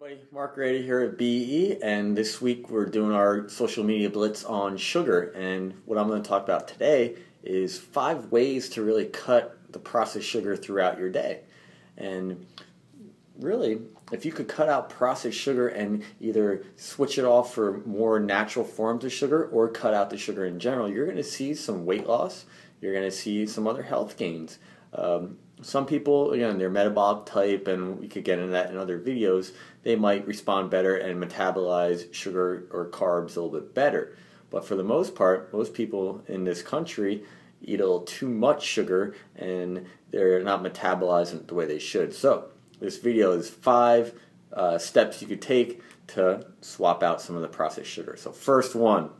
Everybody, Mark Grady here at BE, and this week we're doing our social media blitz on sugar. And what I'm going to talk about today is 5 ways to really cut the processed sugar throughout your day. And really, if you could cut out processed sugar and either switch it off for more natural forms of sugar or cut out the sugar in general, you're going to see some weight loss. You're going to see some other health gains. Some people, again, they're metabolic type, and we could get into that in other videos, they might respond better and metabolize sugar or carbs a little bit better. But for the most part, most people in this country eat a little too much sugar and they're not metabolizing it the way they should. So this video is 5 steps you could take to swap out some of the processed sugar. So first one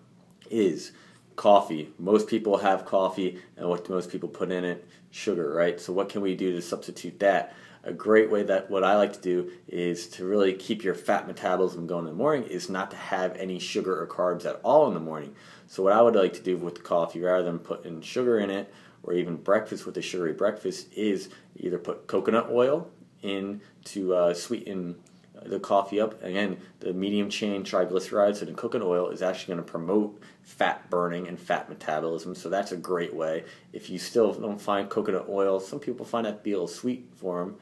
is coffee. Most people have coffee, and what do most people put in it? Sugar, right? So what can we do to substitute that? A great way that what I like to do is to really keep your fat metabolism going in the morning is not to have any sugar or carbs at all in the morning. So what I would like to do with the coffee, rather than putting sugar in it or even breakfast with a sugary breakfast, is either put coconut oil in to sweeten the coffee up. Again, the medium chain triglycerides in coconut oil is actually going to promote fat burning and fat metabolism, so that's a great way. If you still don't find coconut oil, some people find that to be a little sweet for them,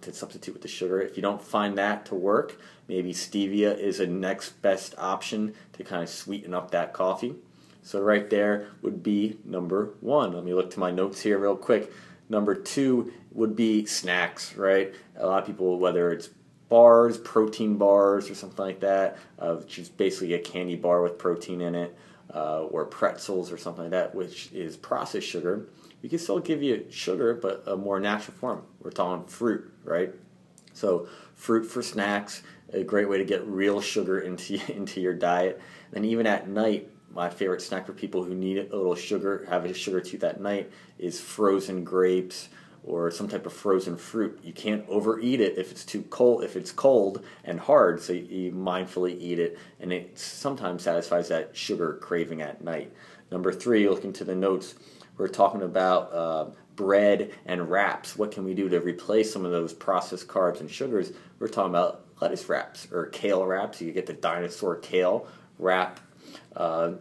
to substitute with the sugar. If you don't find that to work, maybe stevia is a next best option to kind of sweeten up that coffee. So right there would be number 1. Let me look to my notes here real quick. Number 2 would be snacks, right? A lot of people, whether it's bars, protein bars, or something like that, which is basically a candy bar with protein in it, or pretzels or something like that, which is processed sugar. We can still give you sugar, but a more natural form. We're talking fruit, right? So fruit for snacks, a great way to get real sugar into your diet. And even at night, my favorite snack for people who need a little sugar, have a sugar tooth at night, is frozen grapes or some type of frozen fruit. You can't overeat it if it's too cold, if it's cold and hard, so you mindfully eat it, and it sometimes satisfies that sugar craving at night. Number 3, looking to the notes, we're talking about bread and wraps. What can we do to replace some of those processed carbs and sugars? We're talking about lettuce wraps or kale wraps. You get the dinosaur kale wrap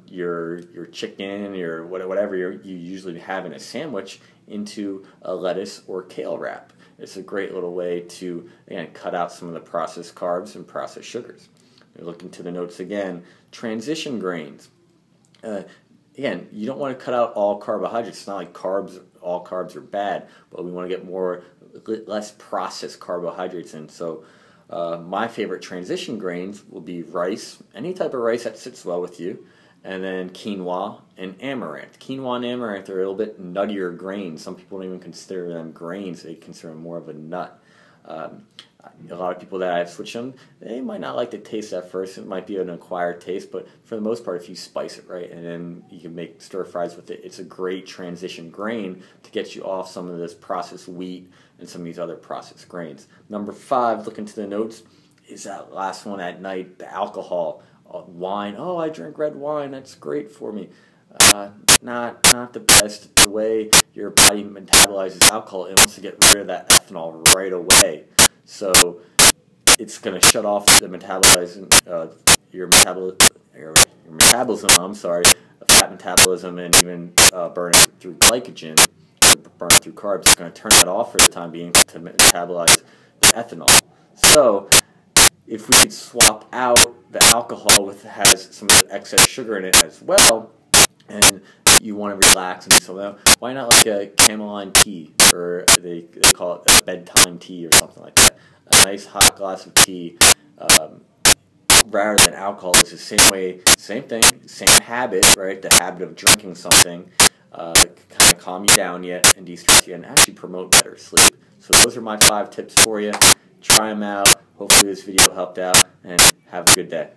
your chicken, your whatever you usually have in a sandwich, into a lettuce or kale wrap. It's a great little way to, again, cut out some of the processed carbs and processed sugars. You're looking to the notes again. Transition grains. Again, you don't want to cut out all carbohydrates. It's not like all carbs are bad, but we want to get less processed carbohydrates in. So my favorite transition grains will be rice, any type of rice that sits well with you, and then quinoa and amaranth. Quinoa and amaranth are a little bit nuttier grains. Some people don't even consider them grains. They consider them more of a nut. A lot of people that I've switched them, they might not like the taste at first. It might be an acquired taste, but for the most part, if you spice it right and then you can make stir fries with it, it's a great transition grain to get you off some of this processed wheat and some of these other processed grains. Number 5, looking to the notes, is that last one at night, the alcohol. Wine. Oh, I drink red wine. That's great for me. Not the best. The way your body metabolizes alcohol, it wants to get rid of that ethanol right away. So it's going to shut off the your metabolism. I'm sorry, fat metabolism, and even burning through glycogen, burning through carbs. It's going to turn that off for the time being to metabolize the ethanol. So if we could swap out the alcohol has some of the excess sugar in it as well, and you want to relax and do something, why not like a chamomile tea, or they call it a bedtime tea or something like that. A nice hot glass of tea, rather than alcohol. It's the same thing, same habit, right? The habit of drinking something, kind of calm you down yet and de-stress you and actually promote better sleep. So those are my 5 tips for you. Try them out. Hopefully this video helped out, and have a good day.